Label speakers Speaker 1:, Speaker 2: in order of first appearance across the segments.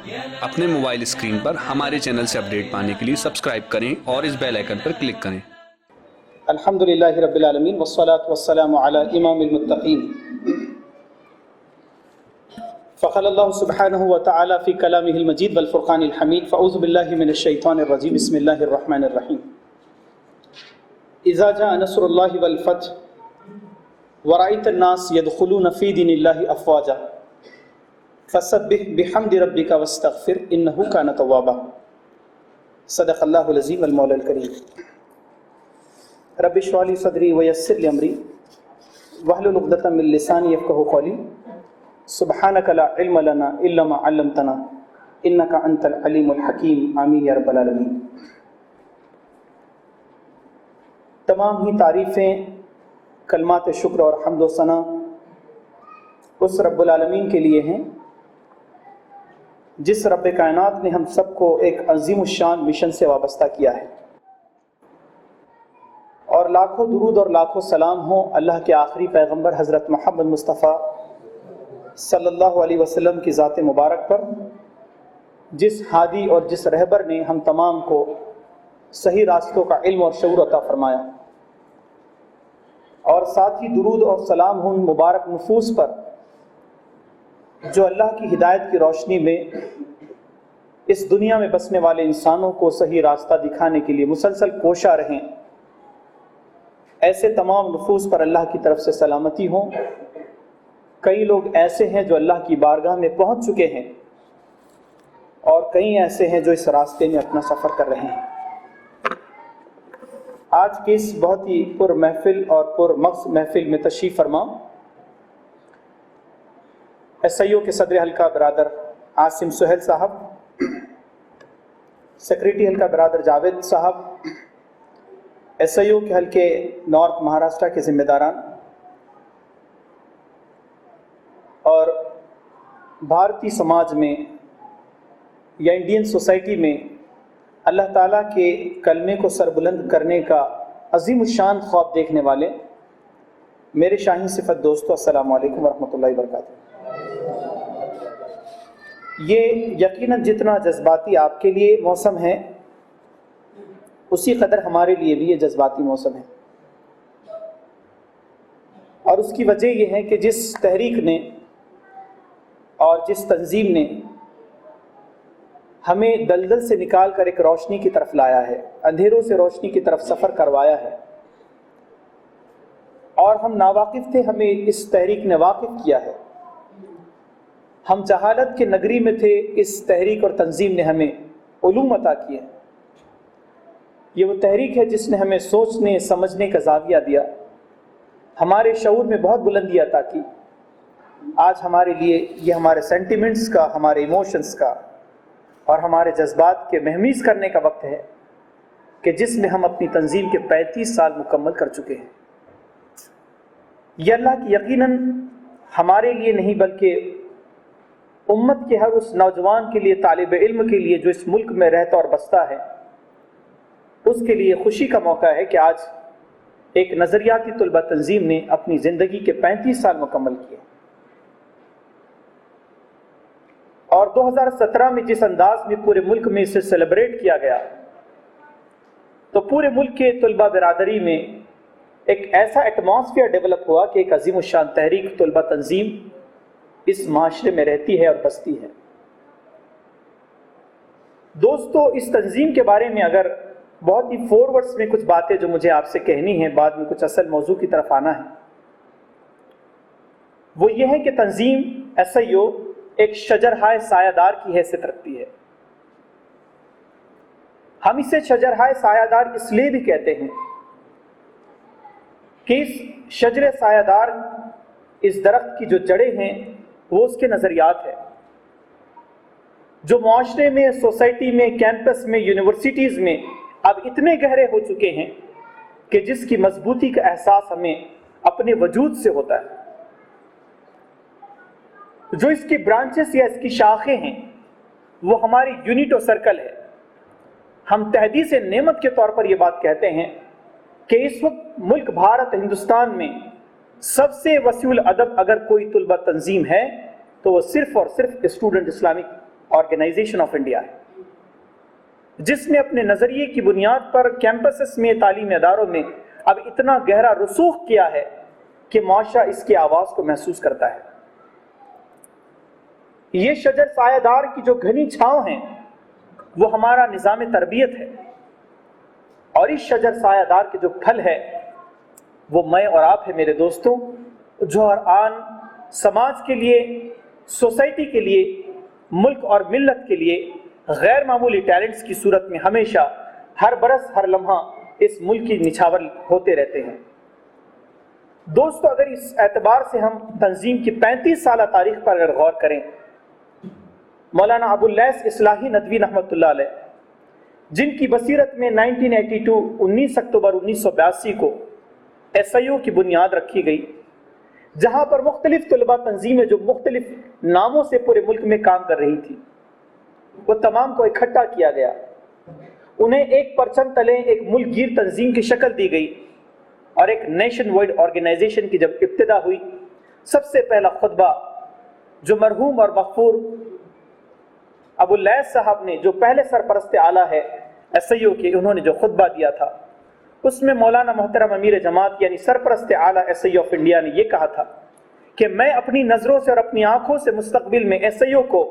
Speaker 1: अपने mobile screen पर हमारे चैनल से अपडेट पाने के लिए सब्सक्राइब करें और इस बेल आइकन पर क्लिक करें।
Speaker 2: अल्हम्दुलिल्लाहि रब्बिल आलमीन वस्सलातु वस्सलामु अला इमामिल मुत्तकीन। फ़क़ल अल्लाहु सुब्हानहु व तआला फ़ी कलामिहिल मजीद वल फ़ुरक़ानिल हमीद। फ़अऊज़ु बिल्लाहि मिनश शैतानिर रजीम। बिस्मिल्लाहिर रहमानिर रहीम। इज़ा जाअ नस्रुल्लाहि वल फ़थ व रअयतन नास यदख़ुलून फ़ी दीनिल्लाहि अफ़वाजा फ़सब्बिह बिहम्दि रब्बिका वस्तग़फ़िर इन्नहु कान तव्वाबा। सदक़ल्लाहुल अज़ीम वल मौलाल करीम। रब्बि इश्रह ली सदरी व यस्सिर ली अमरी वहलुल उक़दतम मिन लिसानी यफ़क़हू क़ौली। सुब्हानका ला इल्म लना इल्ला मा अल्लमतना इन्नका अंतल अलीमुल हकीम। आमीन या रब्बल आलमीन। तमाम ही तारीफ़ें, कलमात शुक्र और हम्द व सना उस रब्बुल आलमीन के लिए हैं जिस रब्ब कायनात ने हम सबको एक अज़ीमुश्शान मिशन से वाबस्ता किया है। और लाखों दुरूद और लाखों सलाम हों अल्लाह के आखिरी पैगंबर हज़रत मोहम्मद मुस्तफ़ा सल्लल्लाहु अलैहि वसल्लम की ज़ात मुबारक पर, जिस हादी और जिस रहबर ने हम तमाम को सही रास्तों का इल्म और शऊर अता फरमाया। और साथ ही दुरूद और सलाम हों मुबारक नफूस पर जो अल्लाह की हिदायत की रोशनी में इस दुनिया में बसने वाले इंसानों को सही रास्ता दिखाने के लिए मुसलसल कोशा रहें। ऐसे तमाम नफूस पर अल्लाह की तरफ से सलामती हो। कई लोग ऐसे हैं जो अल्लाह की बारगाह में पहुंच चुके हैं और कई ऐसे हैं जो इस रास्ते में अपना सफ़र कर रहे हैं। आज की इस बहुत ही पुर महफिल और पुर मक़्स महफिल में तशरीफ़ फरमा एसआईओ के सदर हल्का बरादर आसिम सुहेल साहब, सेक्रेटरी हल्का बरादर जावेद साहब, एसआईओ के हल्के नॉर्थ महाराष्ट्र के ज़िम्मेदारान और भारतीय समाज में या इंडियन सोसाइटी में अल्लाह ताला के कलमे को सरबुलंद करने का अज़ीमुश्शान ख्वाब देखने वाले मेरे शाहीन सिफत दोस्तों, अस्सलामु अलैकुम वरहमतुल्लाहि वबरकातुहू। ये यकीनन जितना जज्बाती आपके लिए मौसम है उसी कदर हमारे लिए भी ये जज्बाती मौसम है। और उसकी वजह यह है कि जिस तहरीक ने और जिस तंजीम ने हमें दलदल से निकाल कर एक रोशनी की तरफ लाया है, अंधेरों से रोशनी की तरफ सफ़र करवाया है, और हम नावाकिफ़ थे, हमें इस तहरीक ने वाकिफ़ किया है। हम जहालत के नगरी में थे, इस तहरीक और तंजीम ने हमें उलूम अता किए। ये वो तहरीक है जिसने हमें सोचने समझने का ज़ाविया दिया, हमारे शऊर में बहुत बुलंदी अता की। आज हमारे लिए ये हमारे सेंटिमेंट्स का, हमारे इमोशंस का और हमारे जज्बात के महमीज़ करने का वक्त है कि जिसमें हम अपनी तंजीम के 35 साल मुकम्मल कर चुके हैं। यह अल्लाह की यकीनन हमारे लिए नहीं बल्कि उम्मत के हर उस नौजवान के लिए, तालिब इल्म के लिए जो इस मुल्क में रहता और बसता है, उसके लिए खुशी का मौका है कि आज एक नज़रियाती तुलबा तंजीम ने अपनी ज़िंदगी के 35 साल मुकम्मल किए। और 2017 में जिस अंदाज में पूरे मुल्क में इसे सेलिब्रेट किया गया, तो पूरे मुल्क के तुलबा बिरादरी में एक ऐसा एटमॉस्फेयर डेवलप हुआ कि एक अज़ीमुश्शान तहरीक तुलबा तंजीम इस माशरे में रहती है और बसती है। दोस्तों, इस तंजीम के बारे में अगर बहुत ही फॉरवर्ड्स में कुछ बातें जो मुझे आपसे कहनी है, बाद में कुछ असल मौजू की तरफ आना है, वो ये है कि तंजीम एसआईओ एक शजरहाय सायादार की हैसियत रखती है। हम इसे शजरहाय सायादार इसलिए भी कहते हैं कि इस शजर सायादार, इस दरख्त की जो जड़ें हैं वो उसके नज़रियात है, जो माशरे में, सोसाइटी में, कैंपस में, यूनिवर्सिटीज़ में अब इतने गहरे हो चुके हैं कि जिसकी मजबूती का एहसास हमें अपने वजूद से होता है। जो इसकी ब्रांचेस या इसकी शाखें हैं वो हमारी यूनिट और सर्कल है। हम तहदीस नेमत के तौर पर यह बात कहते हैं कि इस वक्त मुल्क भारत हिंदुस्तान में सबसे वसीउल अदब अगर कोई तुलबा तंजीम है तो वो सिर्फ और सिर्फ student Islamic organisation of India ہے، جس نے اپنے نظریے کی بنیاد پر کیمپسز میں، تعلیمی اداروں میں اب اتنا گہرا رسوخ کیا ہے کہ معاشرہ اس کی آواز کو محسوس کرتا ہے۔ یہ شجر سایہ دار کی جو گھنی چھاؤں ہیں وہ ہمارا نظام تربیت ہے، اور اس شجر سایہ دار کے جو پھل ہے وہ میں اور آپ ہے میرے دوستوں، جو ہر آن سماج کے لیے، سوسائٹی کے لیے، ملک اور ملت کے لیے غیر معمولی ٹیلنٹس کی صورت میں ہمیشہ ہر برس ہر لمحہ اس ملک کی نچھاور ہوتے رہتے ہیں۔ دوستو، اگر اس اعتبار سے ہم تنظیم کی 35 سالہ تاریخ پر اگر غور کریں، مولانا ابو اللیث اصلاحی ندوی رحمۃ اللہ علیہ، جن کی بصیرت میں 19 اکتوبر 1982 کو ایس آئی او کی بنیاد رکھی گئی، جہاں پر مختلف طلباء تنظیمیں جو مختلف ناموں سے پورے ملک میں کام کر رہی تھی، وہ تمام کو اکٹھا کیا گیا، انہیں ایک پرچم تلے ایک ملک گیر تنظیم کی شکل دی گئی، اور ایک نیشن وائڈ آرگنائزیشن کی جب ابتدا ہوئی، سب سے پہلا خطبہ جو مرحوم اور مغفور ابو اللیث صاحب نے، جو پہلے سرپرست اعلیٰ ہے ایس آئی او کے، انہوں نے جو خطبہ دیا تھا، اس میں مولانا محترم امیر جماعت یعنی سرپرست اعلیٰ S I O of India نے یہ کہا تھا کہ میں اپنی نظروں سے اور اپنی آنکھوں سے مستقبل میں ایس آئی او کو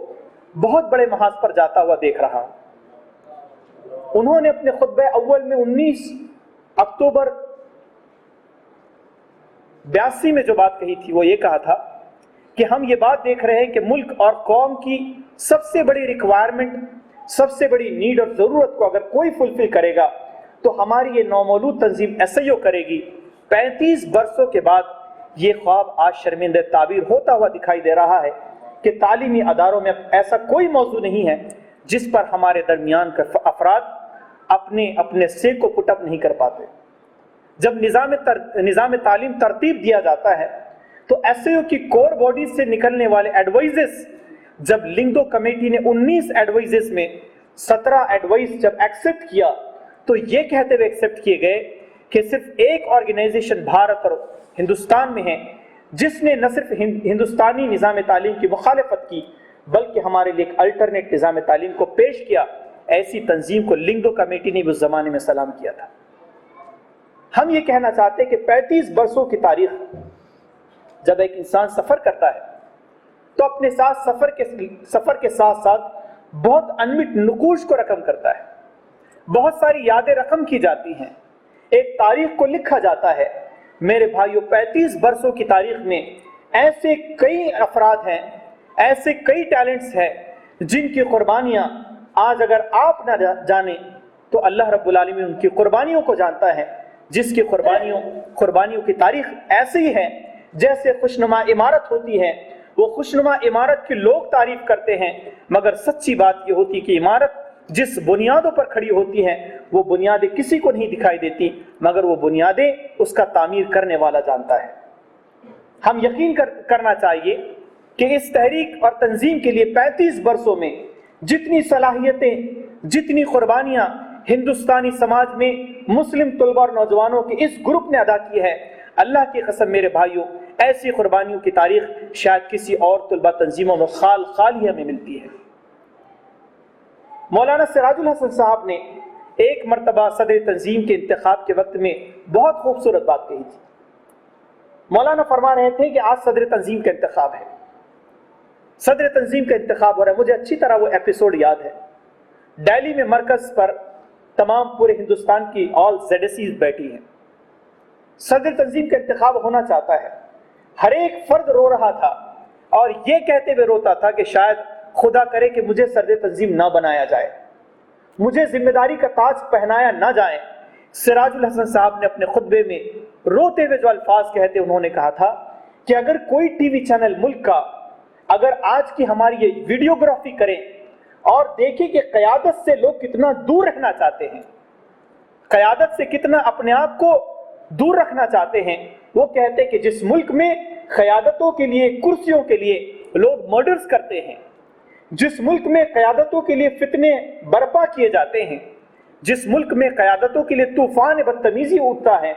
Speaker 2: بہت بڑے محاذ پر جاتا ہوا دیکھ رہا ہوں۔ انہوں نے اپنے خطبہ اول میں 19 اکتوبر 82 میں جو بات کہی تھی وہ یہ کہا تھا کہ ہم یہ بات دیکھ رہے ہیں کہ ملک اور قوم کی سب سے بڑی ریکوائرمنٹ، سب سے بڑی نیڈ اور ضرورت کو اگر کوئی فلفل کرے گا تو ہماری یہ نومولود تنظیم ایس آئی او کرے گی۔ 35 برسوں کے بعد یہ خواب آج شرمندہ تعبیر ہوتا ہوا دکھائی دے رہا ہے کہ تعلیمی اداروں میں ایسا کوئی موضوع نہیں ہے جس پر ہمارے درمیان کے افراد اپنے سے کو پٹ اپ نہیں کر پاتے۔ جب نظام تعلیم ترتیب دیا جاتا ہے تو ایس آئی او کی کور باڈیز سے نکلنے والے ایڈوائزز، جب لنگدو کمیٹی نے 19 ایڈوائزز میں 17 ایڈوائز جب ایکسپٹ کیا تو یہ کہتے ہوئے ایکسپٹ کیے گئے کہ صرف ایک آرگنائزیشن بھارت اور ہندوستان میں ہے جس نے نہ صرف ہندوستانی نظام تعلیم کی مخالفت کی بلکہ ہمارے لیے ایک الٹرنیٹ نظام تعلیم کو پیش کیا۔ ایسی تنظیم کو لنگدو کمیٹی نے اس زمانے میں سلام کیا تھا۔ ہم یہ کہنا چاہتے ہیں کہ 35 برسوں کی تاریخ جب ایک انسان سفر کرتا ہے تو اپنے ساتھ سفر کے ساتھ ساتھ بہت انمٹ نقوش کو رقم کرتا ہے، بہت ساری یادیں رقم کی جاتی ہیں، ایک تاریخ کو لکھا جاتا ہے۔ میرے بھائیوں، 35 برسوں کی تاریخ میں ایسے کئی افراد ہیں، ایسے کئی ٹیلنٹس ہیں جن کی قربانیاں آج اگر آپ نہ جانیں تو اللہ رب العالمین ان کی قربانیوں کو جانتا ہے، جس کی قربانیوں کی تاریخ ایسی ہے جیسے خوشنما عمارت ہوتی ہے۔ وہ خوشنما عمارت کی لوگ تعریف کرتے ہیں، مگر سچی بات یہ ہوتی کہ عمارت جس بنیادوں پر کھڑی ہوتی ہیں وہ بنیادیں کسی کو نہیں دکھائی دیتی، مگر وہ بنیادیں اس کا تعمیر کرنے والا جانتا ہے۔ ہم یقین کرنا چاہیے کہ اس تحریک اور تنظیم کے لیے 35 برسوں میں جتنی صلاحیتیں، جتنی قربانیاں ہندوستانی سماج میں مسلم طلباء اور نوجوانوں کے اس گروپ نے ادا کی ہے، اللہ کی قسم میرے بھائیوں، ایسی قربانیوں کی تاریخ شاید کسی اور طلباء تنظیموں میں خال ہی ہمیں ملتی ہے۔ مولانا سراج الحسن صاحب نے ایک مرتبہ صدر تنظیم کے انتخاب کے وقت میں بہت خوبصورت بات کہی تھی۔ مولانا فرما رہے تھے کہ آج صدر تنظیم کا انتخاب ہے، صدر تنظیم کا انتخاب ہو رہا ہے۔ مجھے اچھی طرح وہ ایپیسوڈ یاد ہے، دہلی میں مرکز پر تمام پورے ہندوستان کی آل ZSEs بیٹھی ہیں، صدر تنظیم کا انتخاب ہونا چاہتا ہے۔ ہر ایک فرد رو رہا تھا اور یہ کہتے ہوئے روتا تھا کہ شاید خدا کرے کہ مجھے صدر تنظیم نہ بنایا جائے، مجھے ذمہ داری کا تاج پہنایا نہ جائے۔ سراج الحسن صاحب نے اپنے خطبے میں روتے ہوئے جو الفاظ کہتے انہوں نے کہا تھا کہ اگر کوئی ٹی وی چینل ملک کا اگر آج کی ہماری یہ ویڈیوگرافی کریں اور دیکھیں کہ قیادت سے لوگ کتنا دور رہنا چاہتے ہیں، قیادت سے کتنا اپنے آپ کو دور رکھنا چاہتے ہیں، وہ کہتے ہیں کہ جس ملک میں قیادتوں کے لیے، کرسیوں کے لیے لوگ مرڈرز کرتے ہیں، جس ملک میں قیادتوں کے لیے فتنے برپا کیے جاتے ہیں، جس ملک میں قیادتوں کے لیے طوفان بدتمیزی اٹھتا ہے،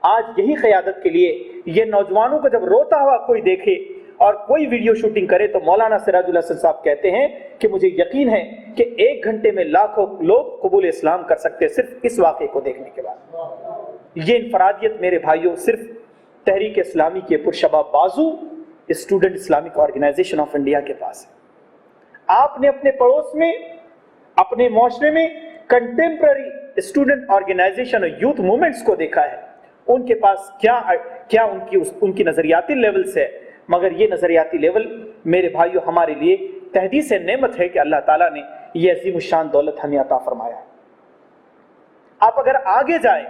Speaker 2: آج یہی قیادت کے لیے یہ نوجوانوں کو جب روتا ہوا کوئی دیکھے اور کوئی ویڈیو شوٹنگ کرے تو مولانا سراج الحسن صاحب کہتے ہیں کہ مجھے یقین ہے کہ 1 گھنٹے میں لاکھوں لوگ قبول اسلام کر سکتے صرف اس واقعے کو دیکھنے کے بعد۔ یہ انفرادیت میرے بھائیوں صرف تحریک اسلامی کے پرشباب بازو student Islamic organisation of India کے پاس ہے۔ آپ نے اپنے پڑوس میں، اپنے معاشرے میں کنٹمپرری اسٹوڈنٹ آرگنائزیشن اور یوتھ موومنٹس کو دیکھا ہے، ان کے پاس کیا ان کی نظریاتی لیولز ہے، مگر یہ نظریاتی لیول میرے بھائیوں ہمارے لیے تحدیث نعمت ہے کہ اللہ تعالیٰ نے یہ عظیم الشان دولت ہمیں عطا فرمایا ہے۔ آپ اگر آگے جائیں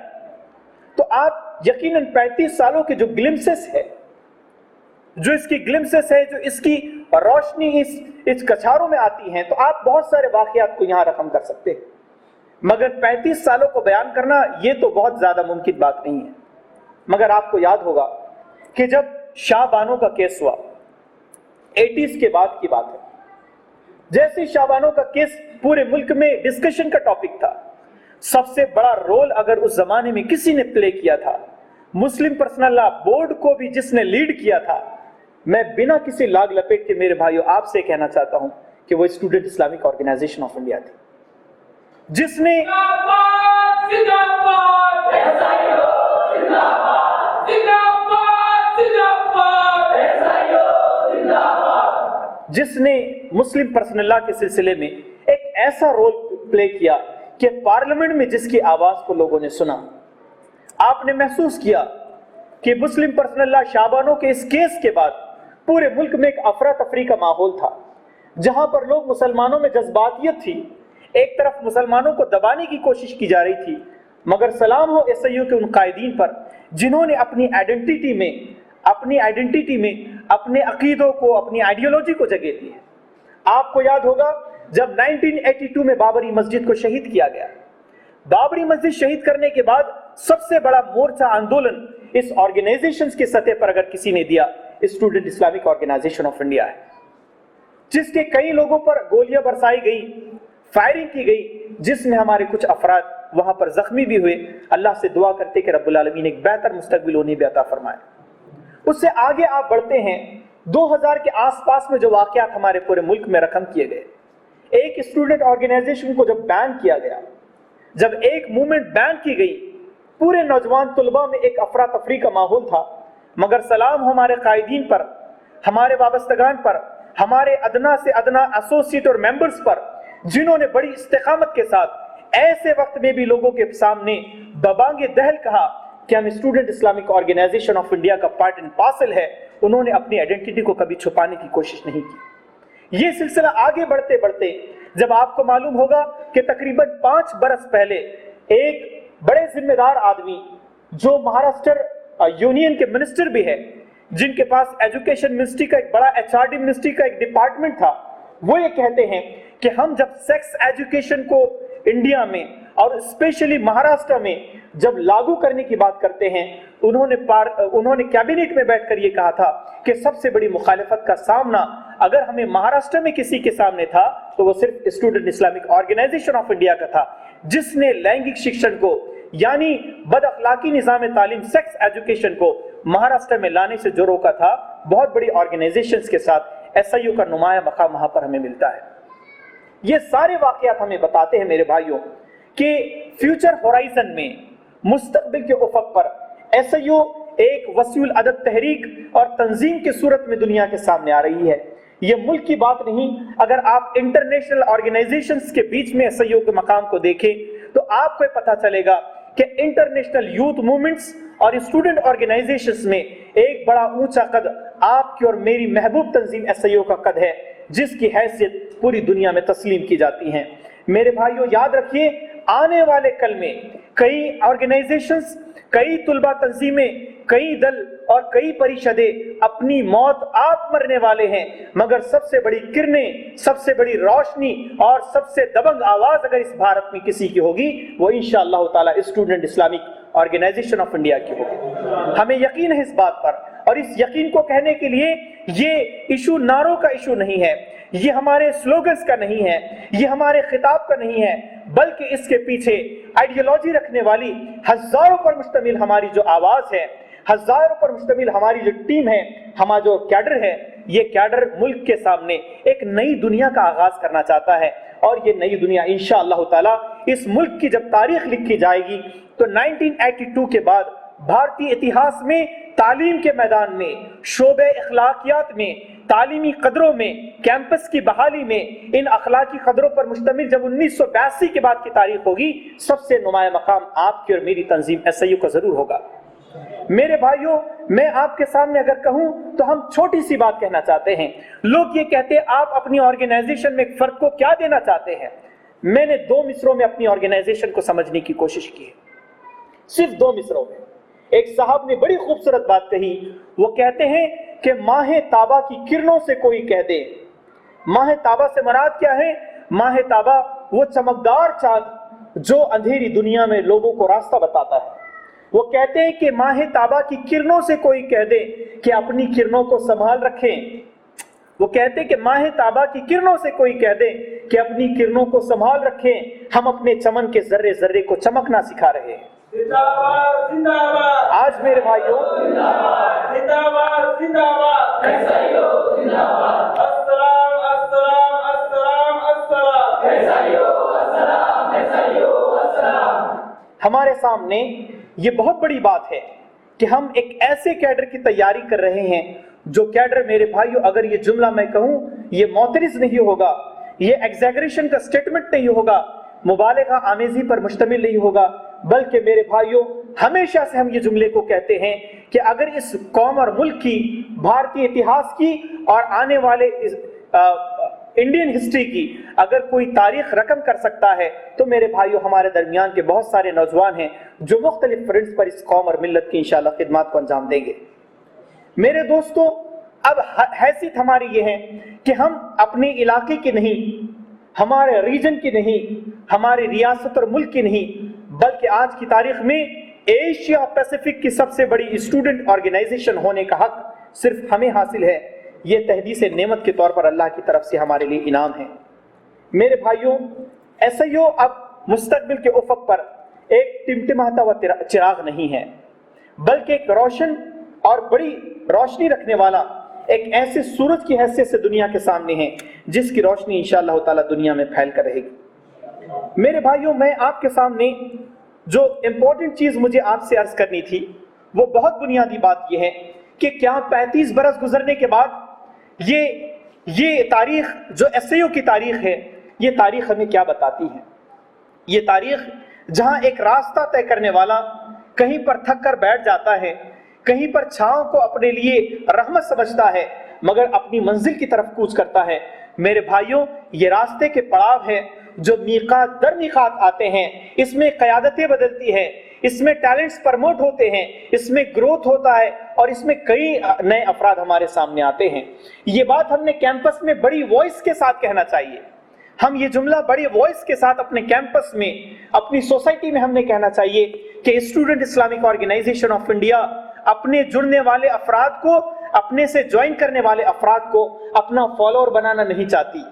Speaker 2: تو آپ یقیناً 35 سالوں کے جو گلمسز ہے، جو اس کی گلمسز ہے، جو اس کی روشنی اس کچھاروں میں آتی ہیں، تو آپ بہت سارے واقعات کو یہاں رقم کر سکتے ہیں، مگر 35 سالوں کو بیان کرنا یہ تو بہت زیادہ ممکن بات نہیں ہے۔ مگر آپ کو یاد ہوگا کہ جب شاہ بانو کا کیس ہوا، 80s کے بعد کی بات ہے، جیسے شاہ بانو کا کیس پورے ملک میں ڈسکشن کا ٹاپک تھا، سب سے بڑا رول اگر اس زمانے میں کسی نے پلے کیا تھا، مسلم پرسنل لا بورڈ کو بھی جس نے لیڈ کیا تھا، میں بنا کسی لاگ لپیٹ کے میرے بھائیوں آپ سے کہنا چاہتا ہوں کہ وہ student Islamic organisation of India تھی، جس نے مسلم پرسنل لا کے سلسلے میں ایک ایسا رول پلے کیا کہ پارلیمنٹ میں جس کی آواز کو لوگوں نے سنا، آپ نے محسوس کیا کہ مسلم پرسنل لا شاہ بانو کے اس کیس کے بعد پورے ملک میں ایک افراتفری کا ماحول تھا، جہاں پر لوگ مسلمانوں میں جذباتیت تھی، ایک طرف مسلمانوں کو دبانے کی کوشش کی جا رہی تھی، مگر سلام ہو ایس آئی او کے ان قائدین پر جنہوں نے اپنی آئیڈینٹی میں اپنے عقیدوں کو، اپنی آئیڈیالوجی کو جگہ دی ہے۔ آپ کو یاد ہوگا جب 1982 میں بابری مسجد کو شہید کیا گیا، بابری مسجد شہید کرنے کے بعد سب سے بڑا مورچہ آندولن اس آرگنائزیشنز کی سطح پر اگر کسی نے دیا، student Islamic organisation of India ہے، جس کے کئی لوگوں پر گولیاں برسائی گئی، فائرنگ کی گئی، جس میں ہمارے کچھ افراد وہاں پر زخمی بھی ہوئے۔ اللہ سے دعا کرتے کہ رب العالمین ایک بہتر مستقبل انہیں بھی عطا فرمائے۔ اس سے آگے آپ بڑھتے ہیں، 2000 کے آس پاس میں جو واقعات ہمارے پورے ملک میں رقم کیے گئے، ایک اسٹوڈنٹ آرگنائزیشن کو جب بین کیا گیا، جب ایک موومنٹ بین کی گئی، پورے نوجوان طلباء میں ایک افراتفری کا ماحول تھا، مگر سلام ہمارے قائدین پر، ہمارے وابستگان پر، ہمارے ادنا سے ادنا ایسوسیٹ اور ممبرز پر، جنہوں نے بڑی استقامت کے ساتھ ایسے وقت میں بھی لوگوں کے سامنے ببانگ دہل کہا کہ ہم student Islamic organisation of India کا پارٹ اینڈ پارسل ہے، انہوں نے اپنی آئیڈینٹی کو کبھی چھپانے کی کوشش نہیں کی۔ یہ سلسلہ آگے بڑھتے بڑھتے جب آپ کو معلوم ہوگا کہ تقریباً 5 برس پہلے ایک بڑے ذمہ دار آدمی جو مہاراشٹر یونین کے منسٹر بھی ہے، جن کے پاس ایجوکیشن منسٹری کا ایک بڑا HRD منسٹری کا ایک ڈپارٹمنٹ تھا، وہ یہ کہتے ہیں کہ ہم جب سیکس ایجوکیشن کو انڈیا میں اور اسپیشلی مہاراشٹر میں جب لاگو کرنے کی بات کرتے ہیں، انہوں نے کیبنٹ میں بیٹھ کر یہ کہا تھا کہ سب سے بڑی مخالفت کا سامنا اگر ہمیں مہاراشٹر میں کسی کے سامنے تھا تو وہ صرف student Islamic organisation of India کا تھا، جس نے لینگک شکشن کو یعنی بد اخلاقی نظام تعلیم سیکس ایجوکیشن کو مہاراشٹر میں لانے سے جو روکا تھا۔ بہت بڑی آرگنائزیشنز کے ساتھ ایس آئی او کا نمایاں مقام وہاں پر ہمیں ملتا ہے۔ یہ سارے واقعات ہمیں بتاتے ہیں میرے بھائیوں کہ فیوچر ہورائزن میں، مستقبل کے افق پر ایس آئی او ایک وسیع العدد تحریک اور تنظیم کی صورت میں دنیا کے سامنے آ رہی ہے۔ یہ ملک کی بات نہیں، اگر آپ انٹرنیشنل آرگنائزیشنز کے بیچ میں ایس آئی او کے مقام کو دیکھیں تو آپ کو پتہ چلے گا کہ انٹرنیشنل یوتھ موومنٹس اور اسٹوڈنٹ آرگنائزیشنز میں ایک بڑا اونچا قد آپ کی اور میری محبوب تنظیم ایس آئی او کا قد ہے، جس کی حیثیت پوری دنیا میں تسلیم کی جاتی ہیں۔ میرے بھائیوں یاد رکھیے، آنے والے کل میں کئی آرگنائزیشنز، کئی طلبہ تنظیمیں، کئی دل اور کئی پریشدیں اپنی موت آپ مرنے والے ہیں، مگر سب سے بڑی کرنیں، سب سے بڑی روشنی اور سب سے دبنگ آواز اگر اس بھارت میں کسی کی ہوگی وہ انشاءاللہ تعالی student Islamic organisation of India کی ہوگی۔ ہمیں یقین ہے اس بات پر، اور اس یقین کو کہنے کے لیے یہ ایشو نعروں کا ایشو نہیں ہے، یہ ہمارے سلوگنز کا نہیں ہے، یہ ہمارے خطاب کا نہیں ہے، بلکہ اس کے پیچھے آئیڈیالوجی رکھنے والی ہزاروں پر مشتمل ہماری جو آواز ہے، ہزاروں پر مشتمل ہماری جو ٹیم ہے، ہمارا جو کیڈر ہے، یہ کیڈر ملک کے سامنے ایک نئی دنیا کا آغاز کرنا چاہتا ہے، اور یہ نئی دنیا انشاءاللہ تعالی اس ملک کی جب تاریخ لکھی جائے گی تو 1982 کے بعد بھارتی اتہاس میں تعلیم کے میدان میں، شعبہ اخلاقیات میں، تعلیمی قدروں میں، کیمپس کی بحالی میں ان اخلاقی قدروں پر مشتمل جب 1982 کے بعد کی تاریخ ہوگی، سب سے نمایاں مقام آپ کی اور میری تنظیم SIU کا ضرور ہوگا۔ میرے بھائیوں، میں آپ کے سامنے اگر کہوں تو ہم چھوٹی سی بات کہنا چاہتے ہیں۔ لوگ یہ کہتے ہیں آپ اپنی آرگنائزیشن میں ایک فرد کو کیا دینا چاہتے ہیں؟ میں نے 2 مصروں میں اپنی آرگنائزیشن کو سمجھنے کی کوشش کی ہے، صرف 2 مصروں میں۔ ایک صاحب نے بڑی خوبصورت بات کہی، وہ کہتے ہیں کہ ماہ تابہ کی کرنوں سے کوئی کہہ دے۔ ماہ تابہ سے مراد کیا ہے؟ ماہ تابہ وہ چمکدار چاند جو اندھیری دنیا میں لوگوں کو راستہ بتاتا ہے۔ وہ کہتے ہیں کہ ماہ تابہ کی کرنوں سے کوئی کہہ دے کہ اپنی کرنوں کو سنبھال رکھیں۔ وہ کہتے ہیں کہ ماہ تابہ کی کرنوں سے کوئی کہہ دے کہ اپنی کرنوں کو سنبھال رکھیں، ہم اپنے چمن کے ذرے ذرے کو چمکنا سکھا رہے ہیں۔ آج میرے بھائیوں، ہمارے سامنے یہ بہت بڑی بات ہے کہ ہم ایک ایسے کیڈر کی تیاری کر رہے ہیں جو کیڈر میرے بھائیوں، اگر یہ جملہ میں کہوں یہ معترض نہیں ہوگا، یہ ایگزیگریشن کا سٹیٹمنٹ نہیں ہوگا، مبالغہ آمیزی پر مشتمل نہیں ہوگا، بلکہ میرے بھائیوں ہمیشہ سے ہم یہ جملے کو کہتے ہیں کہ اگر اس قوم اور ملک کی، بھارتی اتہاس کی اور آنے والے انڈین ہسٹری کی اگر کوئی تاریخ رقم کر سکتا ہے تو میرے بھائیوں ہمارے درمیان کے بہت سارے نوجوان ہیں جو مختلف فرنٹس پر اس قوم اور ملت کی انشاءاللہ خدمات کو انجام دیں گے۔ میرے دوستو، اب حیثیت ہماری یہ ہے کہ ہم اپنے علاقے کی نہیں، ہمارے ریجن کی نہیں، ہماری ریاست اور ملک کی نہیں، بلکہ آج کی تاریخ میں ایشیا پیسیفک کی سب سے بڑی اسٹوڈنٹ آرگنائزیشن ہونے کا حق صرف ہمیں حاصل ہے۔ یہ تحدیث نعمت کے طور پر اللہ کی طرف سے ہمارے لیے انعام ہے۔ میرے بھائیوں، SIU اب مستقبل کے افق پر ایک ٹمٹماتا ہوا چراغ نہیں ہے، بلکہ ایک روشن اور بڑی روشنی رکھنے والا ایک ایسے سورج کی حیثیت سے دنیا کے سامنے ہے جس کی روشنی انشاءاللہ تعالی دنیا میں پھیل کر رہے گی۔ میرے بھائیوں، میں آپ کے سامنے جو امپورٹنٹ چیز مجھے آپ سے عرض کرنی تھی وہ بہت بنیادی بات یہ ہے کہ کیا 35 برس گزرنے کے بعد یہ تاریخ جو SIU کی تاریخ ہے، یہ تاریخ ہمیں کیا بتاتی ہے؟ یہ تاریخ جہاں ایک راستہ طے کرنے والا کہیں پر تھک کر بیٹھ جاتا ہے، کہیں پر چھاؤں کو اپنے لیے رحمت سمجھتا ہے مگر اپنی منزل کی طرف کوچ کرتا ہے، میرے بھائیوں یہ راستے کے پڑاؤ ہے جو میقات در میقات آتے ہیں، اس میں قیادتیں بدلتی ہیں، اس میں ٹیلنٹس پرموٹ ہوتے ہیں، اس میں گروتھ ہوتا ہے اور اس میں کئی نئے افراد ہمارے سامنے آتے ہیں۔ یہ بات ہم نے کیمپس میں بڑی وائس کے ساتھ کہنا چاہیے، ہم یہ جملہ بڑی وائس کے ساتھ اپنے کیمپس میں، اپنی سوسائٹی میں ہم نے کہنا چاہیے کہ student Islamic organisation of India اپنے جڑنے والے افراد کو، اپنے سے جوائن کرنے والے افراد کو اپنا فالوور بنانا نہیں چاہتی۔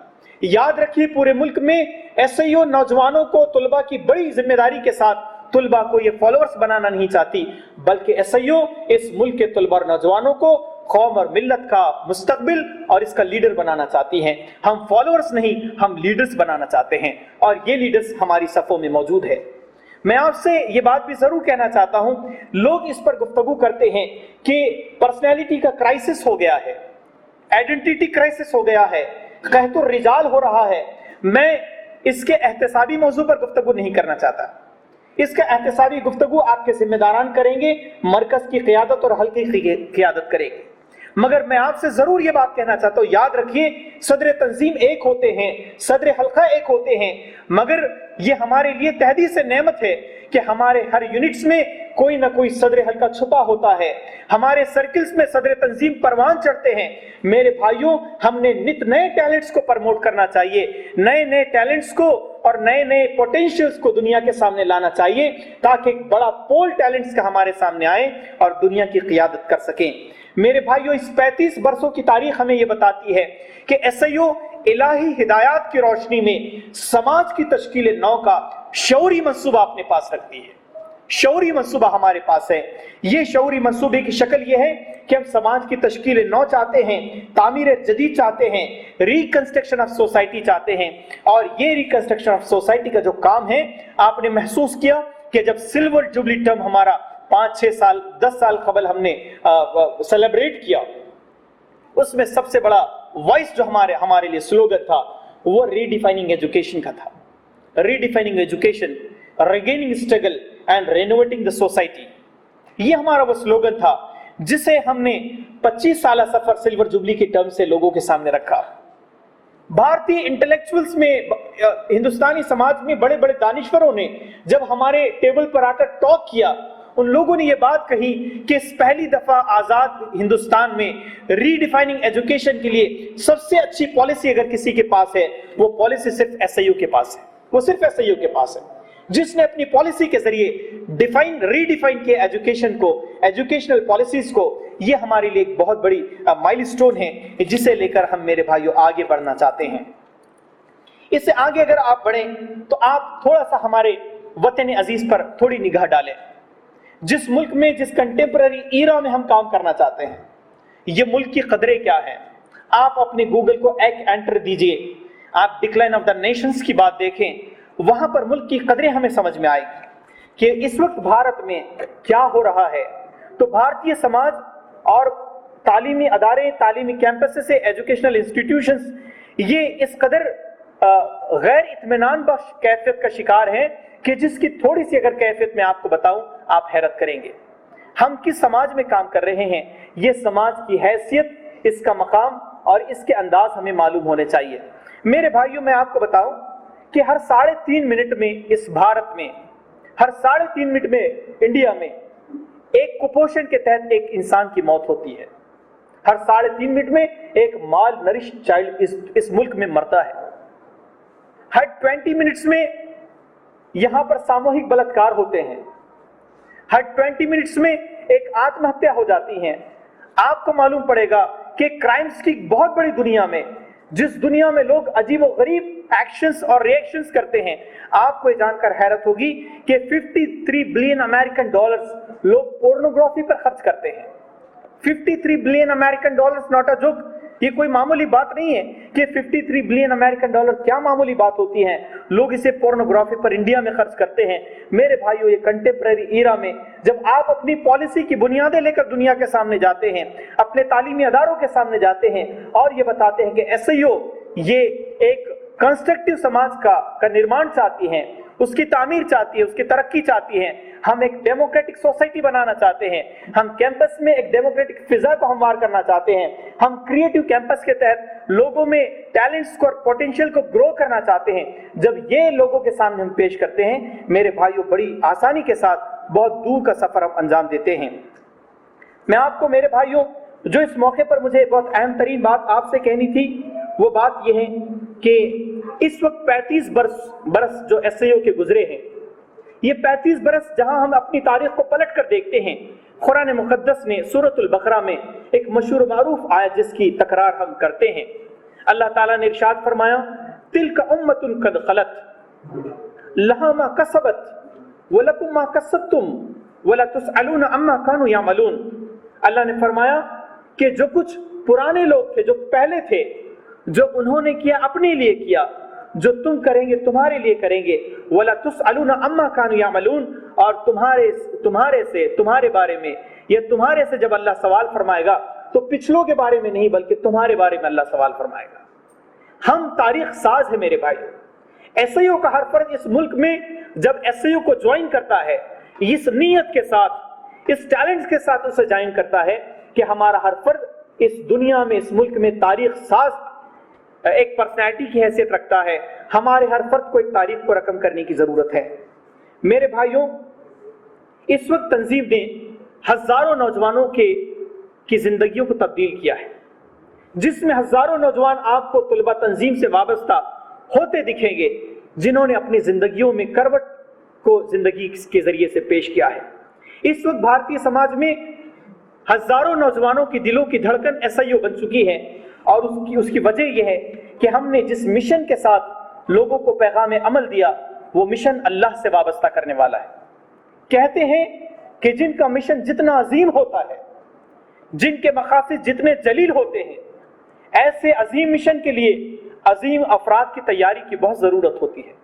Speaker 2: یاد رکھیے پورے ملک میں SIU نوجوانوں کو، طلبہ کی بڑی ذمہ داری کے ساتھ طلبہ کو یہ فالوورز بنانا نہیں چاہتی، بلکہ SIU اس ملک کے طلبہ اور نوجوانوں کو قوم اور ملت کا مستقبل اور اس کا لیڈر بنانا چاہتی ہیں۔ ہم فالوورز نہیں، ہم لیڈرز بنانا چاہتے ہیں اور یہ لیڈرز ہماری صفوں میں موجود ہے۔ میں آپ سے یہ بات بھی ضرور کہنا چاہتا ہوں، لوگ اس پر گفتگو کرتے ہیں کہ پرسنالٹی کا کرائسس ہو گیا ہے، آئیڈینٹی کرائسس ہو گیا ہے، قحط الرجال ہو رہا ہے۔ میں اس کے احتسابی موضوع پر گفتگو نہیں کرنا چاہتا، اس کا احتسابی گفتگو آپ کے ذمہ داران کریں گے، مرکز کی قیادت اور حلقے کی قیادت کریں گے، مگر میں آپ سے ضرور یہ بات کہنا چاہتا ہوں، یاد رکھیے صدر تنظیم ایک ہوتے ہیں، صدر حلقہ ایک ہوتے ہیں، مگر یہ ہمارے لیے تحدیث نعمت ہے کہ ہمارے ہر یونٹس میں کوئی نہ کوئی صدر حلقہ چھپا ہوتا ہے، ہمارے سرکلز میں صدر تنظیم پروان چڑھتے ہیں۔ میرے بھائیوں، ہم نے نت نئے ٹیلنٹس کو پروموٹ کرنا چاہیے، نئے نئے ٹیلنٹس کو اور نئے نئے پوٹینشیلز کو دنیا کے سامنے لانا چاہیے تاکہ ایک بڑا پول ٹیلنٹس کا ہمارے سامنے آئے اور دنیا کی قیادت کر سکیں۔ میرے بھائیوں، اس 35 برسوں کی تاریخ ہمیں یہ بتاتی ہے کہ SIU الہی ہدایات کی روشنی میں سماج کی تشکیل نو کا شعوری منصوبہ اپنے پاس رکھتی ہے، शऊरी मंसूबा हमारे पास है। ये शऊरी मंसूबे की शक्ल ये है कि हम समाज की तश्कील नौ चाहते हैं, तामीर जदीद चाहते हैं, रिकंस्ट्रक्शन ऑफ सोसाइटी चाहते हैं। और ये रिकंस्ट्रक्शन ऑफ सोसाइटी का जो काम है, आपने महसूस किया कि जब सिल्वर जुबली टर्म हमारा 5-6 साल 10 साल कबल हमने सेलिब्रेट किया, उसमें सबसे बड़ा वॉइस जो हमारे लिए स्लोगन था वो रीडिफाइनिंग एजुकेशन का था। Redefining education, regaining struggle and renovating the society, ये हमारा वो स्लोगन था जिसे हमने 25 साल सफर सिल्वर जुबली की टर्म से लोगों के सामने रखा। भारतीय इंटेलेक्चुअल्स में, हिंदुस्तानी समाज में बड़े बड़े दानिश्वरों ने जब हमारे टेबल पर आकर टॉक किया, उन लोगों ने ये बात कही कि इस पहली दफा आजाद हिंदुस्तान में रीडिफाइनिंग एजुकेशन के लिए सबसे अच्छी पॉलिसी अगर किसी के पास है, वो पॉलिसी सिर्फ एसआईयू के पास है। वो सिर्फ एसआईयू के पास है जिसने अपनी पॉलिसी के जरिए रीडिफाइन किया एजुकेशन को, एजुकेशनल पॉलिसीज को। ये हमारे लिए एक बहुत बड़ी माइलस्टोन है जिसे लेकर हम मेरे भाइयों आगे बढ़ना चाहते हैं। इससे आगे अगर आप बढ़ें तो आप थोड़ा सा हमारे वतन अजीज पर थोड़ी निगाह डालें। जिस मुल्क में, जिस कंटेम्पररी ईरा में हम काम करना चाहते हैं, ये मुल्क की कदरें क्या हैं। आप अपने गूगल को एक एंटर दीजिए, आप डिक्लाइन ऑफ द नेशंस की बात देखें, वहां पर मुल्क की कदरें हमें समझ में आएगी कि इस वक्त भारत में क्या हो रहा है। तो भारतीय समाज और तालीमी अदारे, तालीमी कैंपस से एजुकेशनल इंस्टीट्यूशंस, ये इस कदर गैर इत्मीनान बख्श कैफियत का शिकार है कि जिसकी थोड़ी सी अगर कैफियत मैं आपको बताऊं, आप हैरत करेंगे। हम किस समाज में काम कर रहे हैं, ये समाज की हैसियत, इसका मकाम और इसके अंदाज हमें मालूम होने चाहिए। मेरे भाइयों, मैं आपको बताऊं कि हर 3.5 मिनट में इस भारत में, हर 3.5 मिनट में इंडिया में एक कुपोषण के तहत एक इंसान की मौत होती है। हर 3.5 मिनट में एक माल नरिश चाइल्ड इस मुल्क में मरता है। हर 20 मिनट्स में यहां पर सामूहिक बलात्कार होते हैं। हर 20 मिनट्स में एक आत्महत्या हो जाती है। आपको मालूम पड़ेगा कि क्राइम्स की बहुत बड़ी दुनिया में, जिस दुनिया में लोग अजीब और गरीब एक्शंस और रिएक्शंस करते हैं, आपको ये जानकर हैरत होगी कि 53 बिलियन अमेरिकन डॉलर्स लोग पोर्नोग्राफी पर खर्च करते हैं। 53 billion American dollars, not a joke. ये कोई मामूली बात नहीं है कि 53 बिलियन अमेरिकन डॉलर क्या मामूली बात होती है। लोग इसे पोर्नोग्राफी पर इंडिया में खर्च करते हैं। मेरे भाइयों, ये कंटेम्पररी ईरा में जब आप अपनी पॉलिसी की बुनियादें लेकर दुनिया के सामने जाते हैं, अपने तालीमी अदारों के सामने जाते हैं और ये बताते हैं कि एसआईओ ये एक कंस्ट्रक्टिव समाज का निर्माण चाहती है, उसकी तामीर चाहती है, उसकी तरक्की चाहती है, हम एक डेमोक्रेटिक सोसाइटी बनाना चाहते हैं, हम कैंपस में एक डेमोक्रेटिक फिजा को हमवार करना चाहते हैं, हम क्रिएटिव कैंपस के तहत लोगों में टैलेंट्स को और पोटेंशियल को ग्रो करना चाहते हैं। जब ये लोगों के सामने हम पेश करते हैं, मेरे भाइयों, बड़ी आसानी के साथ बहुत दूर का सफर हम अंजाम देते हैं। मैं आपको मेरे भाइयों, जो इस मौके पर मुझे बहुत अहम तरीन बात आपसे कहनी थी, वो बात यह है कि इस वक्त 35 बरस जो एसआईओ के गुजरे हैं, ये 35 बरस जहां हम अपनी तारीख को पलट कर देखते हैं, कुरान मुकद्दस ने सूरतुल बकरा में एक मशहूर मारूफ आयत जिसकी तकरार हम करते हैं, अल्लाह ताला ने इरशाद फरमाया, तिलका उम्मतुन कद खलत लहा मा कसबत व लकुम मा कसबतुम व ला तुसअलून अम्मा कानू यामलून। अल्लाह ने फरमाया कि जो कुछ पुराने लोग थे, जो पहले थे, जो उन्होंने किया अपने लिए किया, जो तुम करेंगे तुम्हारे लिए करेंगे। वला तुसअलूना अम्मा कानू यामलून, और तुम्हारे बारे में, या तुम्हारे से जब अल्लाह सवाल फरमाएगा तो पिछलों के बारे में नहीं बल्कि तुम्हारे बारे में अल्लाह सवाल फरमाएगा। हम तारीख साज है मेरे भाई। एसआईओ का हर फर्द इस मुल्क में जब एसआईओ को ज्वाइन करता है, इस नीयत के साथ, इस टैलेंट के साथ उसे ज्वाइन करता है कि हमारा हर फर्द इस दुनिया में, इस मुल्क में तारीख साज एक पर्सनैलिटी की हैसियत रखता है। हमारे हर फर्द को एक तारीख को रकम करने की जरूरत है। मेरे भाइयों, इस वक्त तंजीम ने हजारों नौजवानों की जिंदगियों को तब्दील किया है, जिसमें हजारों नौजवान आपको तुलबा तंजीम से वाबस्ता होते दिखेंगे, जिन्होंने अपनी जिंदगियों में करवट को जिंदगी के जरिए से पेश किया है। इस वक्त भारतीय समाज में हजारों नौजवानों की दिलों की धड़कन एसआईओ बन चुकी है, और उसकी वजह यह है कि हमने जिस मिशन के साथ लोगों को पैगाम अमल दिया, वो मिशन अल्लाह से वाबस्ता करने वाला है। कहते हैं कि जिनका मिशन जितना अजीम होता है, जिनके मकासद जितने जलील होते हैं, ऐसे अजीम मिशन के लिए अजीम अफराद की तैयारी की बहुत ज़रूरत होती है।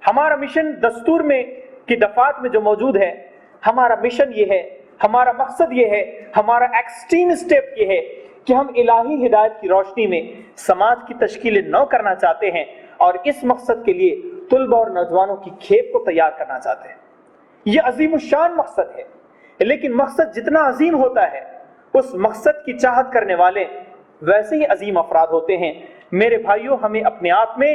Speaker 2: हमारा मिशन दस्तूर में की दफात में जो मौजूद है, हमारा मिशन ये है, हमारा मकसद ये है, हमारा एक्सट्रीम स्टेप ये है कि हम इलाही हिदायत की रोशनी में समाज की तश्कील नौ करना चाहते हैं और इस मकसद के लिए तुलबा और नौजवानों की खेप को तैयार करना चाहते हैं। ये अजीम शान मकसद है, लेकिन मकसद जितना अजीम होता है, उस मकसद की चाहत करने वाले वैसे ही अजीम अफराद होते हैं। मेरे भाइयों, हमें अपने आप में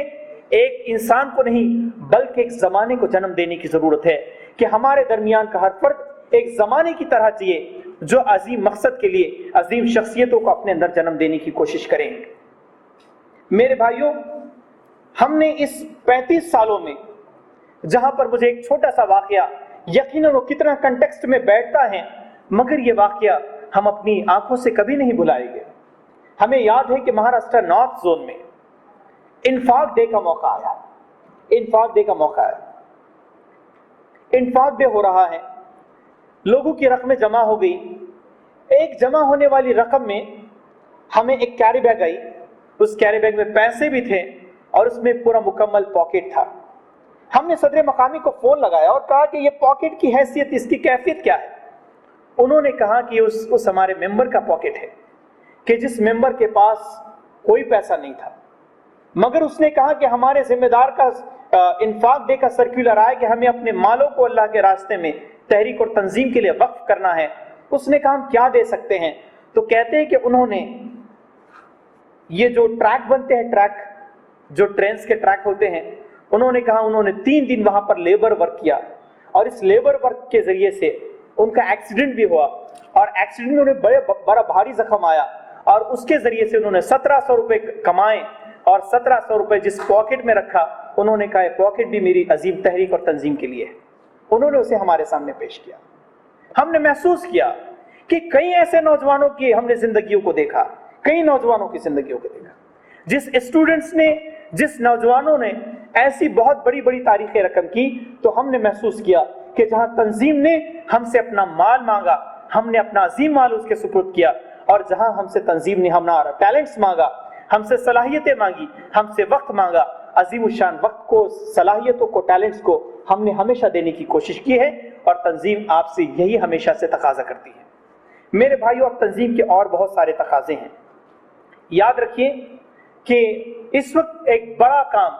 Speaker 2: एक इंसान को नहीं बल्कि एक ज़माने को जन्म देने की ज़रूरत है कि हमारे दरमियान का हर फर्द एक ज़माने की तरह जिए जो अजीम मकसद के लिए अजीम शख्सियतों को अपने अंदर जन्म देने की कोशिश करें। मेरे भाइयों, हमने इस 35 सालों में, जहां पर मुझे एक छोटा सा वाकया यकीनन वो कितना कंटेक्स्ट में बैठता है, मगर ये वाकया हम अपनी आंखों से कभी नहीं भुलाएंगे। हमें याद है कि महाराष्ट्र नॉर्थ जोन में इंफाक डे का मौका आया। इंफाक डे का मौका आया, इंफाक डे हो रहा है, लोगों की रकमें जमा हो गई। एक जमा होने वाली रकम में हमें एक कैरी बैग आई, उस कैरी बैग में पैसे भी थे और उसमें पूरा मुकम्मल पॉकेट था। हमने सदर मकामी को फोन लगाया और कहा कि ये पॉकेट की हैसियत, इसकी कैफियत क्या है। उन्होंने कहा कि उस हमारे मेंबर का पॉकेट है कि जिस मेंबर के पास कोई पैसा नहीं था, मगर उसने कहा कि हमारे जिम्मेदार का इंफाक डे का सर्कुलर आया कि हमें अपने मालों को अल्लाह के रास्ते में तहरीक और तंजीम के लिए वक्फ करना है। उसने कहा हम क्या दे सकते हैं, तो कहते हैं कि उन्होंने ये जो ट्रैक बनते हैं, ट्रैक जो ट्रेन के ट्रैक होते हैं, उन्होंने कहा उन्होंने 3 दिन वहां पर लेबर वर्क किया और इस लेबर वर्क के जरिए से उनका एक्सीडेंट भी हुआ और एक्सीडेंट में उन्हें बड़ा भारी जख्म आया और उसके जरिए से उन्होंने 1700 रुपए कमाए और 1700 रुपए जिस पॉकेट में रखा, उन्होंने कहा पॉकेट भी मेरी अजीम तहरीक और तंजीम के लिए है। उन्होंने उसे हमारे सामने पेश किया। हमने महसूस किया कि कई ऐसे नौजवानों की हमने जिंदगियों को देखा, कई नौजवानों की जिंदगियों को देखा, जिस स्टूडेंट्स ने, जिस नौजवानों ने ऐसी बहुत बड़ी बड़ी तारीखें रकम की, तो हमने महसूस किया कि जहां तंजीम ने हमसे अपना माल मांगा, हमने अपना अजीम माल उसके सुपुर्द किया, और जहां हमसे तंजीम ने हमारा टैलेंट्स मांगा, हमसे सलाहियतें मांगी, हमसे वक्त मांगा, अजीम शान वक्त को, सलाहियतों को, टैलेंट्स को हमने हमेशा देने की कोशिश की है और तंजीम आपसे यही हमेशा से तकाजा करती है। मेरे भाइयों, अब तंजीम के और बहुत सारे तकाजे हैं। याद रखिए कि इस वक्त एक बड़ा काम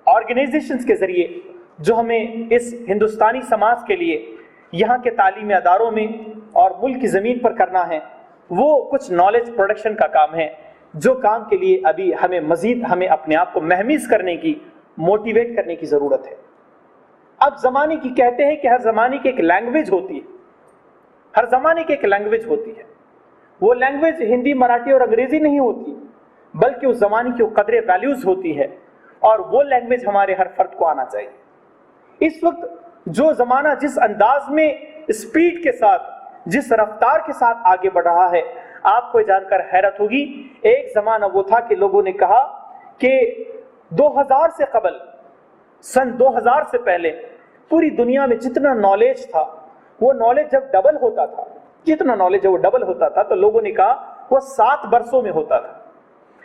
Speaker 2: ऑर्गेनाइजेशंस के जरिए जो हमें इस हिंदुस्तानी समाज के लिए यहाँ के तालीमी अदारों में और मुल्क की ज़मीन पर करना है, वो कुछ नॉलेज प्रोडक्शन का काम है, जो काम के लिए अभी हमें अपने आप को महमीज करने की, मोटिवेट करने की ज़रूरत है। अब ज़माने की कहते हैं कि हर ज़माने की एक लैंग्वेज होती है, हर ज़माने की एक लैंग्वेज होती है। वो लैंग्वेज हिंदी, मराठी और अंग्रेज़ी नहीं होती, बल्कि उस ज़माने की कदर वैल्यूज़ होती है, और वो लैंग्वेज हमारे हर फर्द को आना चाहिए। इस वक्त जो ज़माना जिस अंदाज में, स्पीड के साथ, जिस रफ्तार के साथ आगे बढ़ रहा है, आपको जानकर हैरत होगी। एक ज़माना वो था कि लोगों ने कहा कि 2000 से कबल, सन 2000 से पहले पूरी दुनिया में जितना नॉलेज था, वो नॉलेज जब डबल होता था, जितना नॉलेज है वो डबल होता था, तो लोगों ने कहा वो 7 वर्षों में होता था।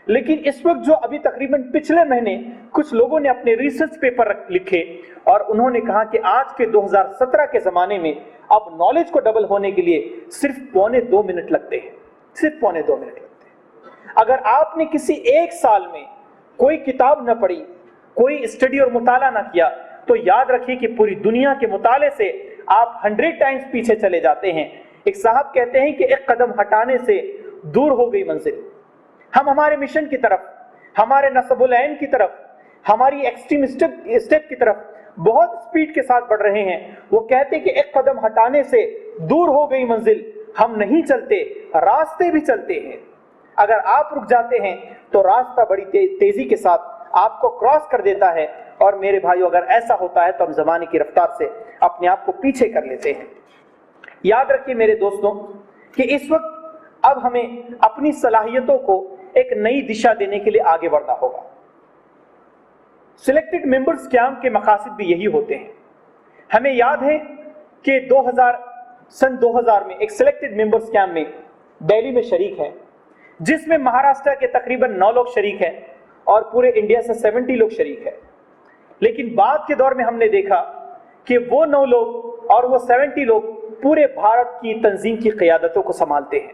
Speaker 2: लेकिन इस वक्त जो अभी तकरीबन पिछले महीने कुछ लोगों ने अपने रिसर्च पेपर लिखे और उन्होंने कहा कि आज के 2017 के ज़माने में अब नॉलेज को डबल होने के लिए सिर्फ 1.25 मिनट लगते हैं, सिर्फ 1.25 मिनट लगते हैं। अगर आपने किसी एक साल में कोई किताब न पढ़ी, कोई स्टडी और मुताला ना किया, तो याद रखिए कि पूरी दुनिया के मुताले से आप 100 टाइम्स पीछे चले जाते हैं। एक साहब कहते हैं कि एक कदम हटाने से दूर हो गई मंजिल। हम हमारे मिशन की तरफ, हमारे नस्बुल ऐन की तरफ, हमारी एक्सट्रीम स्टेप की तरफ बहुत स्पीड के साथ बढ़ रहे हैं। वो कहते हैं कि एक कदम हटाने से दूर हो गई मंजिल, हम नहीं चलते, रास्ते भी चलते हैं। अगर आप रुक जाते हैं तो रास्ता बड़ी तेजी के साथ आपको क्रॉस कर देता है। और मेरे भाइयों, अगर ऐसा होता है तो हम ज़माने की रफ्तार से अपने आप को पीछे कर लेते हैं। याद रखिए मेरे दोस्तों कि इस वक्त अब हमें अपनी सलाहियतों को एक नई दिशा देने के लिए आगे बढ़ना होगा। सिलेक्टेड मेंबर्स क्याम के मकासद भी यही होते हैं। ہمیں یاد ہے کہ سن 2000 میں ایک سلیکٹڈ ممبرز کیمپ میں دہلی میں شریک ہے، جس میں مہاراشٹر کے تقریباً 9 لوگ شریک ہیں اور پورے انڈیا سے 70 لوگ شریک ہیں۔ لیکن بعد کے دور میں ہم نے دیکھا کہ وہ 9 لوگ اور وہ 70 لوگ پورے بھارت کی تنظیم کی قیادتوں کو سنبھالتے ہیں۔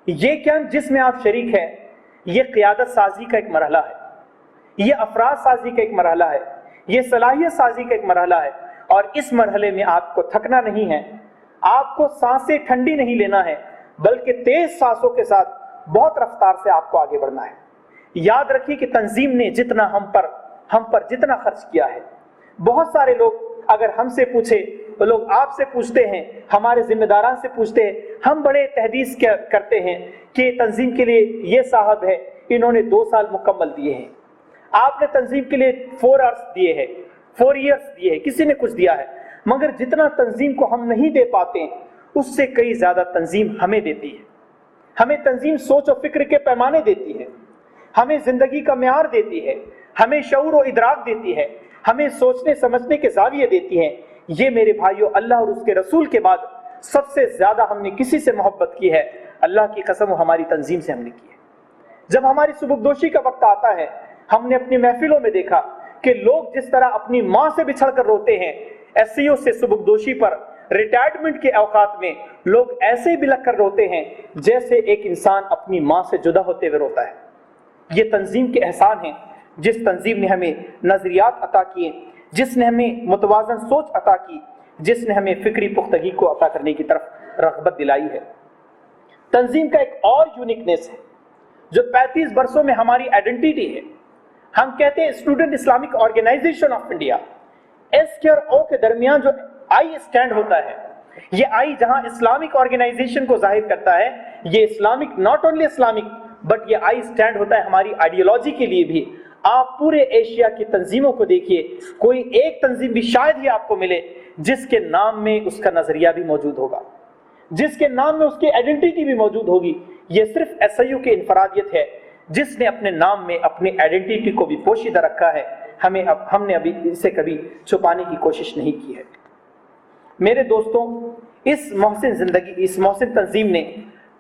Speaker 2: یہ کیمپ جس میں آپ شریک ہیں، یہ قیادت سازی کا ایک مرحلہ ہے، یہ افراد سازی کا ایک مرحلہ ہے، یہ صلاحیت سازی کا ایک مرحلہ ہے، اور اس مرحلے میں آپ کو تھکنا نہیں ہے، آپ کو سانسیں ٹھنڈی نہیں لینا ہے، بلکہ تیز سانسوں کے ساتھ بہت رفتار سے آپ کو آگے بڑھنا ہے۔ یاد رکھیے کہ تنظیم نے جتنا ہم پر جتنا خرچ کیا ہے، بہت سارے لوگ اگر ہم سے پوچھے، لوگ آپ سے پوچھتے ہیں، ہمارے ذمہ داران سے پوچھتے ہیں، ہم بڑے تحدیث کرتے ہیں کہ تنظیم کے لیے یہ صاحب ہے، انہوں نے 2 سال مکمل دیے ہیں، آپ نے تنظیم کے لیے 4 ایئرس دیے ہیں، کسی نے کچھ دیا ہے، مگر جتنا تنظیم کو ہم نہیں دے پاتے ہیں، اس سے کئی زیادہ تنظیم ہمیں دیتی ہے۔ ہمیں تنظیم سوچ و فکر کے پیمانے دیتی ہے، ہمیں زندگی کا معیار دیتی ہے، ہمیں شعور و ادراک دیتی ہے، ہمیں سوچنے سمجھنے کے زاویے دیتی ہے۔ یہ میرے بھائیوں، اللہ اور اس کے رسول کے بعد سب سے زیادہ ہم نے کسی سے محبت کی ہے؟ اللہ کی قسم ہماری تنظیم سے ہم نے کی ہے۔ جب ہماری سبکدوشی کا وقت آتا ہے، ہم نے اپنی محفلوں میں دیکھا کہ لوگ جس طرح اپنی ماں سے بچھڑ کر روتے ہیں، SCO سے سبکدوشی پر ریٹائرمنٹ کے اوقات میں لوگ ایسے ہی بلک کر روتے ہیں جیسے ایک انسان اپنی ماں سے جدا ہوتے ہوئے روتا ہے۔ یہ تنظیم کے احسان ہیں، جس تنظیم نے ہمیں نظریات عطا کیے، جس نے ہمیں متوازن سوچ عطا کی، جس نے ہمیں فکری پختگی کو عطا کرنے کی طرف رغبت دلائی ہے۔ تنظیم کا ایک اور یونیکنیس ہے جو 35 برسوں میں ہماری آئیڈینٹیٹی ہے۔ ہم کہتے ہیں student Islamic organisation of India. S کے اور او کے درمیان جو آئی اسٹینڈ ہوتا ہے، یہ آئی جہاں اسلامک آرگنائزیشن کو ظاہر کرتا ہے، یہ Islamic not only Islamic but یہ آئی اسٹینڈ ہوتا ہے ہماری آئیڈیالوجی کے لیے بھی۔ آپ پورے ایشیا کی تنظیموں کو دیکھیے، کوئی ایک تنظیم بھی شاید ہی آپ کو ملے جس کے نام میں اس کا نظریہ بھی موجود ہوگا، جس کے نام میں اس کی آئیڈینٹیٹی بھی موجود ہوگی۔ یہ صرف SIU کی انفرادیت ہے جس نے اپنے نام میں اپنی آئیڈینٹیٹی کو بھی پوشیدہ رکھا ہے۔ ہم نے ابھی اسے کبھی چھپانے کی کوشش نہیں کی ہے۔ میرے دوستوں، اس محسن تنظیم نے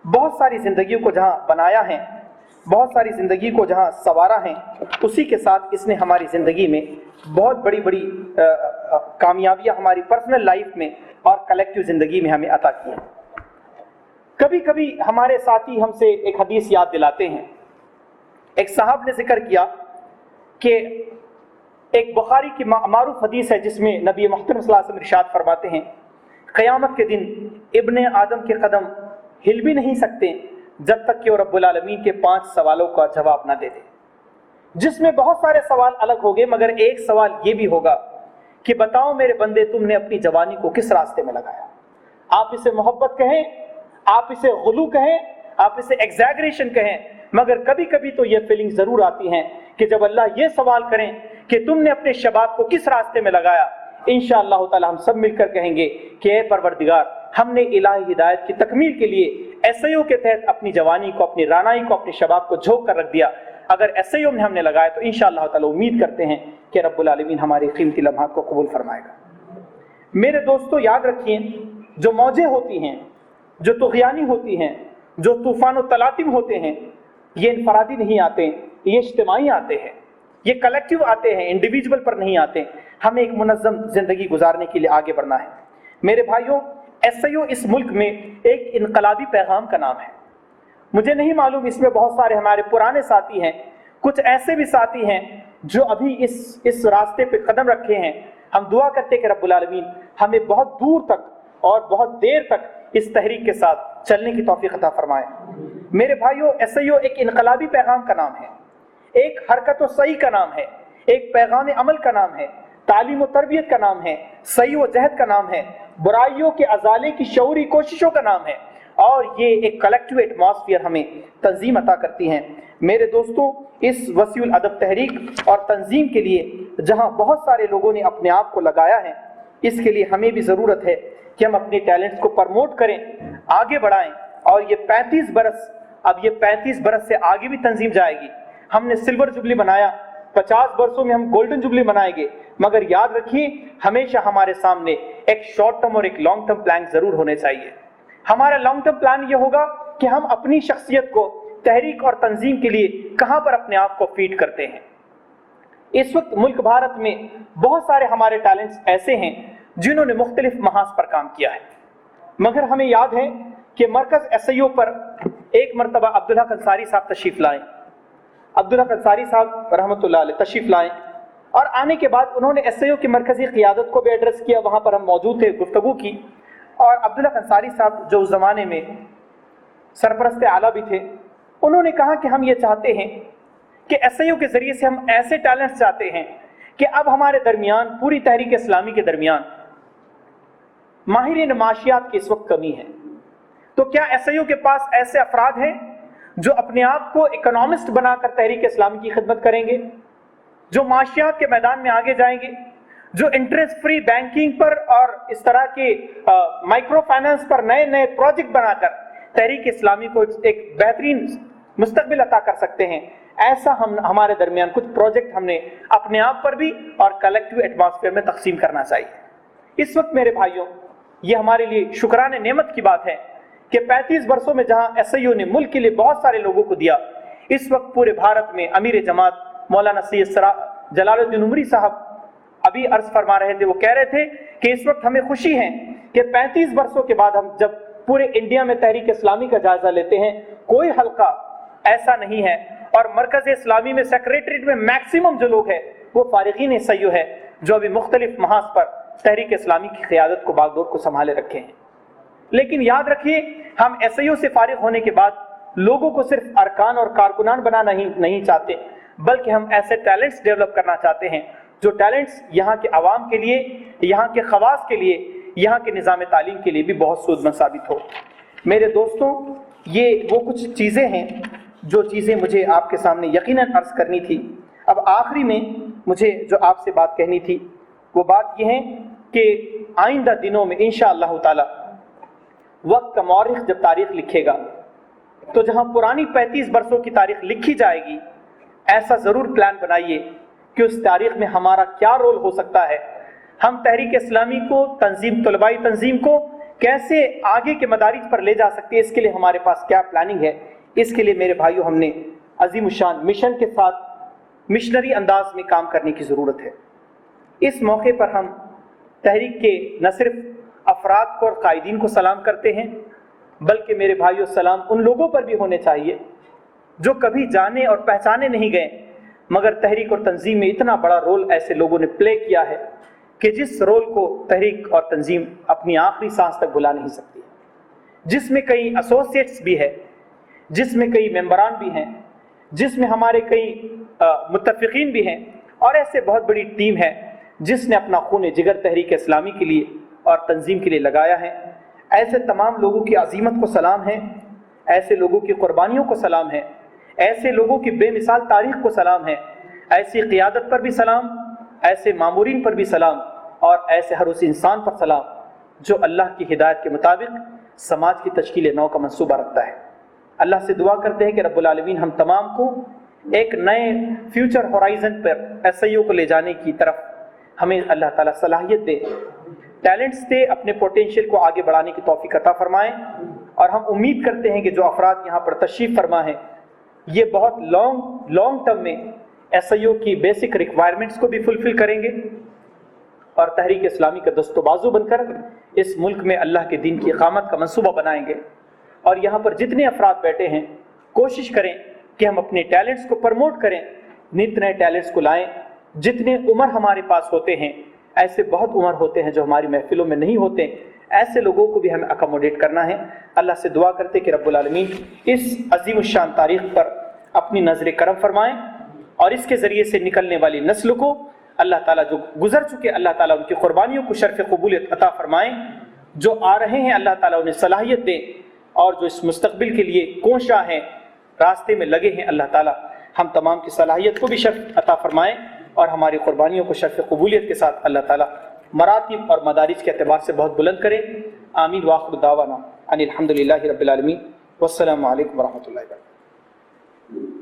Speaker 2: بہت ساری زندگیوں کو جہاں بنایا ہے، بہت ساری زندگی کو جہاں سنوارا ہے، اسی کے ساتھ اس نے ہماری زندگی میں بہت بڑی کامیابیاں ہماری پرسنل لائف میں اور کلیکٹیو زندگی میں ہمیں عطا کی ہیں۔ کبھی کبھی ہمارے ساتھی ہم سے ایک حدیث یاد دلاتے ہیں۔ ایک صاحب نے ذکر کیا کہ ایک بخاری کی معروف حدیث ہے جس میں نبی محترم صلی اللہ علیہ وسلم ارشاد فرماتے ہیں، قیامت کے دن ابن آدم کے قدم ہل بھی نہیں سکتے جب تک کہ وہ رب العالمین کے 5 سوالوں کا جواب نہ دے دے، جس میں بہت سارے سوال الگ ہوگے، مگر ایک سوال یہ بھی ہوگا کہ بتاؤ میرے بندے، تم نے اپنی جوانی کو کس راستے میں لگایا؟ آپ اسے محبت کہیں، آپ اسے غلو کہیں، آپ اسے ایگزیگریشن کہیں، مگر کبھی کبھی تو یہ فیلنگ ضرور آتی ہیں کہ جب اللہ یہ سوال کریں کہ تم نے اپنے شباب کو کس راستے میں لگایا، انشاءاللہ تعالی ہم سب مل کر کہیں گے کہ اے پروردگار، ہم نے الہی ہدایت کی تکمیل کے لیے SIO کے تحت اپنی جوانی کو، اپنی رانائی کو، اپنے شباب کو جھونک کر رکھ دیا۔ اگر SIO میں ہم نے لگایا تو انشاءاللہ تعالی امید کرتے ہیں کہ رب العالمین ہمارے قیمتی لمحات کو قبول فرمائے گا۔ میرے دوستو، یاد رکھیے، جو موجیں ہوتی ہیں، جو طغیانی ہوتی ہیں، جو طوفان و تلاطم ہوتے ہیں، یہ انفرادی نہیں آتے، یہ اجتماعی آتے ہیں، یہ کلیکٹیو آتے ہیں، انڈیویجول پر نہیں آتے۔ ہمیں ایک منظم زندگی گزارنے کے لیے آگے بڑھنا ہے۔ میرے بھائیوں، SIO اس ملک میں ایک انقلابی پیغام کا نام ہے۔ مجھے نہیں معلوم، اس میں بہت سارے ہمارے پرانے ساتھی ہیں، کچھ ایسے بھی ساتھی ہیں جو ابھی اس راستے پہ قدم رکھے ہیں۔ ہم دعا کرتے کہ رب العالمین ہمیں بہت دور تک اور بہت دیر تک اس تحریک کے ساتھ چلنے کی توفیق عطا فرمائے۔ میرے بھائیوں، SIO ایک انقلابی پیغام کا نام ہے، ایک حرکت و صحیح کا نام ہے، ایک پیغام عمل کا نام ہے، تعلیم و تربیت کا نام ہے، صحیح و جہد کا نام ہے، برائیوں کے ازالے کی شعوری کوششوں کا نام ہے، اور یہ ایک کلیکٹیو ایٹماسفیئر ہمیں تنظیم عطا کرتی ہیں۔ میرے دوستوں، اس وسیع الادب تحریک اور تنظیم کے لیے جہاں بہت سارے لوگوں نے اپنے آپ کو لگایا ہے، اس کے لیے ہمیں بھی ضرورت ہے کہ ہم اپنے ٹیلنٹس کو پروموٹ کریں، آگے بڑھائیں، اور یہ 35 برس سے آگے بھی تنظیم جائے گی۔ ہم نے سلور جبلی بنایا 50 वर्षों में हम गोल्डन जुबली मनाएंगे, मगर याद रखिए हमेशा हमारे सामने एक शॉर्ट टर्म और एक लॉन्ग टर्म प्लान जरूर होने चाहिए। हमारा लॉन्ग टर्म प्लान ये होगा कि हम अपनी शख्सियत को तहरीक और तंजीम के लिए कहां पर अपने आप को फीड करते हैं। इस वक्त मुल्क भारत में बहुत सारे हमारे टैलेंट्स ऐसे हैं जिन्होंने मुख्तलिफ महाज पर काम किया है, मगर हमें याद है कि मरकज SIO पर एक मरतबा अब्दुल्ला कंसारी साहब तशरीफ लाए। अब्दुल्ला कंसारी साहब रहमतुल्लाह अलैह तशरीफ लाए और आने के बाद उन्होंने SIO की मरकजी क़ियादत को भी एड्रेस किया। वहाँ पर हम मौजूद थे, गुफ्तगू की। और अब्दुल्ला कंसारी साहब जो उस ज़माने में सरपरस्त आला भी थे, उन्होंने कहा कि हम ये चाहते हैं कि SIO के ज़रिए से हम ऐसे टैलेंट्स चाहते हैं कि अब हमारे दरमियान, पूरी तहरीक इस्लामी के दरमियान माहिरीन माशियात की इस वक्त कमी है। तो क्या SIO के पास ऐसे अफराद हैं जो अपने आप को इकोनॉमिस्ट बनाकर तहरीक इस्लामी की खिदमत करेंगे, जो माशियात के मैदान में आगे जाएंगे, जो इंटरेस्ट फ्री बैंकिंग पर और इस तरह के माइक्रो फाइनेंस पर नए नए प्रोजेक्ट बनाकर तहरीक इस्लामी को एक बेहतरीन मुस्तकबिल अता कर सकते हैं। ऐसा हम हमारे दरमियान कुछ प्रोजेक्ट हमने अपने आप पर भी और कलेक्टिव एटमॉस्फेयर में तकसीम करना चाहिए। इस वक्त मेरे भाइयों, ये हमारे लिए शुक्राने नेमत की बात है कि 35 वर्षों में जहां SIO ने मुल्क के लिए बहुत सारे लोगों को दिया, इस वक्त पूरे भारत में अमीर जमात मौलाना सैयद जलालुद्दीन उमरी साहब अभी अर्ज फरमा रहे थे। वो कह रहे थे कि इस वक्त हमें खुशी है कि 35 वर्षों के बाद हम जब पूरे इंडिया में तहरीक इस्लामी का जायजा लेते हैं, कोई हल्का ऐसा नहीं है और मरकज इस्लामी में सेक्रेटरीट में मैक्सिमम जो लोग हैं वो फारिगीन SIO है, जो अभी मुख्तलिफ महाज पर तहरीक इस्लामी की क़ियादत को बागडोर को संभाले रखे हैं। लेकिन याद रखिए, हम SIO से फारिग होने के बाद लोगों को सिर्फ अरकान और कारकुनान बनाना नहीं चाहते, बल्कि हम ऐसे टैलेंट्स डेवलप करना चाहते हैं जो टैलेंट्स यहाँ के अवाम के लिए, यहाँ के खवास के लिए, यहाँ के निज़ाम तालीम के लिए भी बहुत सूदमंद साबित हो। मेरे दोस्तों, ये वो कुछ चीज़ें हैं जो चीज़ें मुझे आपके सामने यकीनन अर्ज करनी थी। अब आखिरी में मुझे जो आपसे बात कहनी थी वो बात यह है कि आइंदा दिनों में इंशाअल्लाह ताला वक्त का मौरिख जब तारीख लिखेगा, तो जहां पुरानी 35 वर्षों की तारीख लिखी जाएगी, ऐसा ज़रूर प्लान बनाइए कि उस तारीख में हमारा क्या रोल हो सकता है। हम तहरीक इस्लामी को, तंजीम, तलबाई तंजीम को कैसे आगे के मदारिज पर ले जा सकते हैं, इसके लिए हमारे पास क्या प्लानिंग है। इसके लिए मेरे भाइयों, हमने अजीमुशान मिशन के साथ मिशनरी अंदाज में काम करने की ज़रूरत है। इस मौके पर हम तहरीक के न सिर्फ अफराद को और कायदीन को सलाम करते हैं, बल्कि मेरे भाइयों, सलाम उन लोगों पर भी होने चाहिए जो कभी जाने और पहचाने नहीं गए, मगर तहरीक और तंजीम में इतना बड़ा रोल ऐसे लोगों ने प्ले किया है कि जिस रोल को तहरीक और तंजीम अपनी आखिरी सांस तक भुला नहीं सकती, जिसमें कई एसोसिएट्स भी है, जिसमें कई मेंबरान भी हैं, जिसमें हमारे कई मुत्तफिकीन भी हैं, और ऐसे बहुत बड़ी टीम है जिसने अपना खून जिगर तहरीक इस्लामी के लिए और तंजीम के लिए लगाया है। ऐसे तमाम लोगों की अजीमत को सलाम है, ऐसे लोगों की कुर्बानियों को सलाम है, ऐसे लोगों की बेमिसाल तारीख को सलाम है, ऐसी क़ियादत पर भी सलाम, ऐसे मामूरीन पर भी सलाम, और ऐसे हर उस इंसान पर सलाम जो अल्लाह की हिदायत के मुताबिक समाज की तश्कील नौ का मंसूबा रखता है। अल्लाह से दुआ करते हैं कि रब्बुल आलमीन हम तमाम को एक नए फ्यूचर होराइजन पर SIO को ले जाने की तरफ हमें अल्लाह ताला सलाहियत दे, टैलेंट्स दे, अपने पोटेंशियल को आगे बढ़ाने की तौफीक अता फरमाएं। और हम उम्मीद करते हैं कि जो अफराद यहाँ पर तशरीफ़ फरमा है, ये बहुत लॉन्ग टर्म में SIO की बेसिक रिक्वायरमेंट्स को भी फुलफिल करेंगे और तहरीक इस्लामी का दस्तबाजू बनकर इस मुल्क में अल्लाह के दीन की इकामत का मंसूबा बनाएंगे। और यहाँ पर जितने अफराद बैठे हैं, कोशिश करें कि हम अपने टैलेंट्स को प्रमोट करें, नित नए टैलेंट्स को लाएं। जितने उम्र हमारे पास होते हैं, ऐसे बहुत उम्र होते हैं जो हमारी महफिलों में नहीं होते, ऐसे लोगों को भी हमें अकोमोडेट करना है। अल्लाह से दुआ करते कि रब्बुल आलमीन इस अजीमुश्शान तारीख पर अपनी नज़र करम फरमाएं और इसके ज़रिए से निकलने वाली नस्ल को अल्लाह ताला, जो गुजर चुके, अल्लाह ताला उनकी कुर्बानियों को शर्फ़ कबूलियत अता फरमाएं। जो आ रहे हैं, अल्लाह ताला उन्हें सलाहियत दे, और जो इस मुस्तकबिल के लिए कोशा हैं, रास्ते में लगे हैं, अल्लाह ताला हम तमाम की सलाहियत को भी शर्फ़ अता फरमाएं और हमारी कुर्बानियों को शर्फ़ कबूलियत के साथ अल्लाह ताला मरातिब और मदारिज के अतबार से बहुत बुलंद करें। आमीन। व आखिर दावाना अनिल हम्दुलिल्लाहि रब्बिल आलमीन। वस्सलामु अलैकुम व रहमतुल्लाहि व बरकातुहू।